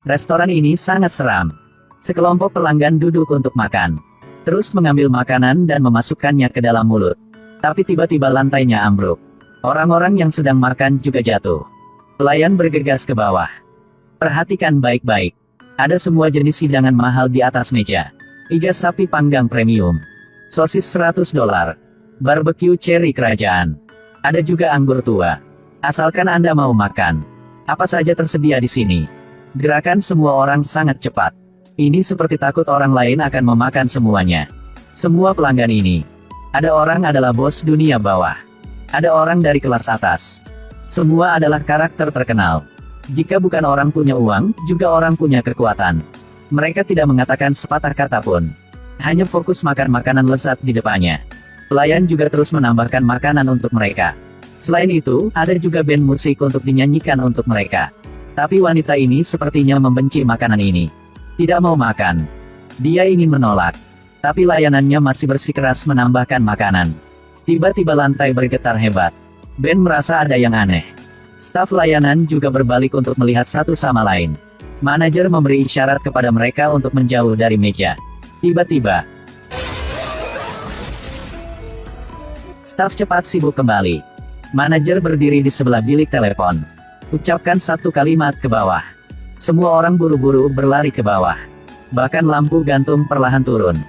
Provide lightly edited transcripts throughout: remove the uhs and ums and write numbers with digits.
Restoran ini sangat seram. Sekelompok pelanggan duduk untuk makan. Terus mengambil makanan dan memasukkannya ke dalam mulut. Tapi tiba-tiba lantainya ambruk. Orang-orang yang sedang makan juga jatuh. Pelayan bergegas ke bawah. Perhatikan baik-baik. Ada semua jenis hidangan mahal di atas meja. Iga sapi panggang premium. Sosis $100. Barbecue cherry kerajaan. Ada juga anggur tua. Asalkan Anda mau makan. Apa saja tersedia di sini. Gerakan semua orang sangat cepat. Ini seperti takut orang lain akan memakan semuanya. Semua pelanggan ini. Ada orang adalah bos dunia bawah. Ada orang dari kelas atas. Semua adalah karakter terkenal. Jika bukan orang punya uang, juga orang punya kekuatan. Mereka tidak mengatakan sepatah kata pun. Hanya fokus makan makanan lezat di depannya. Pelayan juga terus menambahkan makanan untuk mereka. Selain itu, ada juga band musik untuk dinyanyikan untuk mereka. Tapi wanita ini sepertinya membenci makanan ini. Tidak mau makan. Dia ingin menolak. Tapi layanannya masih bersikeras menambahkan makanan. Tiba-tiba lantai bergetar hebat. Ben merasa ada yang aneh. Staf layanan juga berbalik untuk melihat satu sama lain. Manajer memberi isyarat kepada mereka untuk menjauh dari meja. Tiba-tiba, staf cepat sibuk kembali. Manajer berdiri di sebelah bilik telepon. Ucapkan satu kalimat ke bawah. Semua orang buru-buru berlari ke bawah. Bahkan lampu gantung perlahan turun.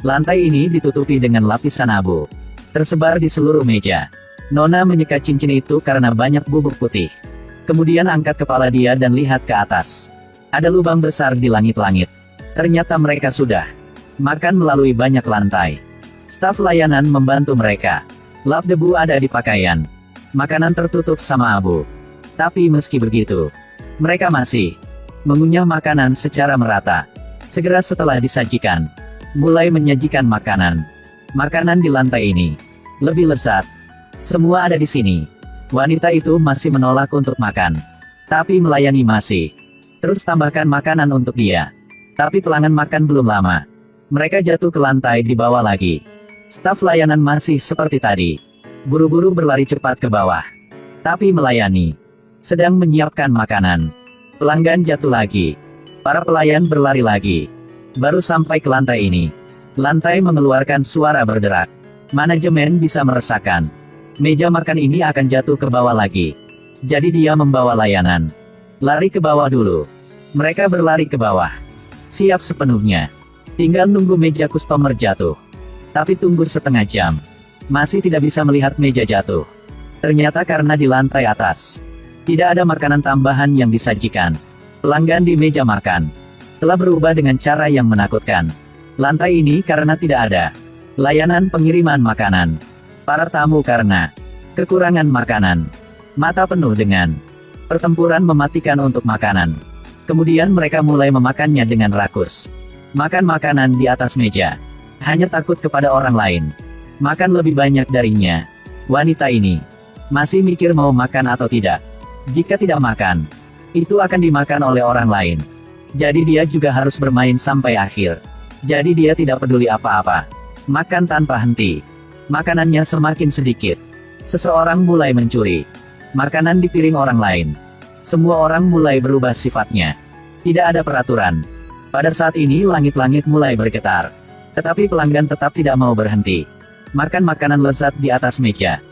Lantai ini ditutupi dengan lapisan abu. Tersebar di seluruh meja. Nona menyeka cincin itu karena banyak bubuk putih. Kemudian angkat kepala dia dan lihat ke atas. Ada lubang besar di langit-langit. Ternyata mereka sudah makan melalui banyak lantai. Staf layanan membantu mereka. Lap debu ada di pakaian. Makanan tertutup sama abu. Tapi meski begitu, mereka masih mengunyah makanan secara merata. Segera setelah disajikan, mulai menyajikan makanan. Makanan di lantai ini lebih lezat. Semua ada di sini. Wanita itu masih menolak untuk makan. Tapi melayani masih. Terus tambahkan makanan untuk dia. Tapi pelanggan makan belum lama. Mereka jatuh ke lantai di bawah lagi. Staf layanan masih seperti tadi. Buru-buru berlari cepat ke bawah. Tapi melayani. Sedang menyiapkan makanan. Pelanggan jatuh lagi. Para pelayan berlari lagi. Baru sampai ke lantai ini. Lantai mengeluarkan suara berderak. Manajemen bisa merasakan. Meja makan ini akan jatuh ke bawah lagi. Jadi dia membawa layanan. Lari ke bawah dulu. Mereka berlari ke bawah. Siap sepenuhnya. Tinggal nunggu meja customer jatuh. Tapi tunggu setengah jam. Masih tidak bisa melihat meja jatuh. Ternyata karena di lantai atas tidak ada makanan tambahan yang disajikan. Pelanggan di meja makan telah berubah dengan cara yang menakutkan. Lantai ini karena tidak ada layanan pengiriman makanan. Para tamu karena kekurangan makanan. Mata penuh dengan pertempuran mematikan untuk makanan. Kemudian mereka mulai memakannya dengan rakus. Makan makanan di atas meja. Hanya takut kepada orang lain. Makan lebih banyak darinya. Wanita ini masih mikir mau makan atau tidak. Jika tidak makan, itu akan dimakan oleh orang lain. Jadi dia juga harus bermain sampai akhir. Jadi dia tidak peduli apa-apa. Makan tanpa henti. Makanannya semakin sedikit. Seseorang mulai mencuri makanan di piring orang lain. Semua orang mulai berubah sifatnya. Tidak ada peraturan. Pada saat ini langit-langit mulai bergetar. Tetapi pelanggan tetap tidak mau berhenti. Makan makanan lezat di atas meja.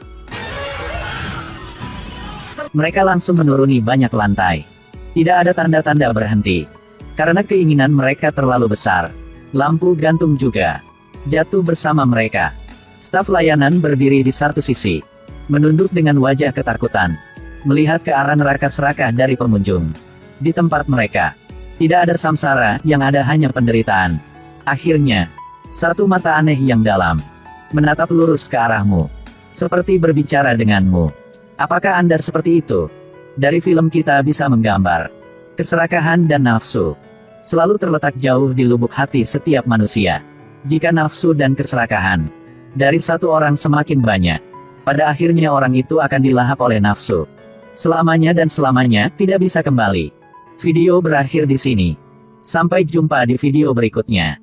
Mereka langsung menuruni banyak lantai. Tidak ada tanda-tanda berhenti. Karena keinginan mereka terlalu besar. Lampu gantung juga jatuh bersama mereka. Staf layanan berdiri di satu sisi. Menunduk dengan wajah ketakutan. Melihat ke arah neraka serakah dari pengunjung. Di tempat mereka tidak ada samsara, yang ada hanya penderitaan. Akhirnya, satu mata aneh yang dalam menatap lurus ke arahmu. Seperti berbicara denganmu. Apakah Anda seperti itu? Dari film kita bisa menggambar. Keserakahan dan nafsu selalu terletak jauh di lubuk hati setiap manusia. Jika nafsu dan keserakahan dari satu orang semakin banyak, pada akhirnya orang itu akan dilahap oleh nafsu. Selamanya dan selamanya tidak bisa kembali. Video berakhir di sini. Sampai jumpa di video berikutnya.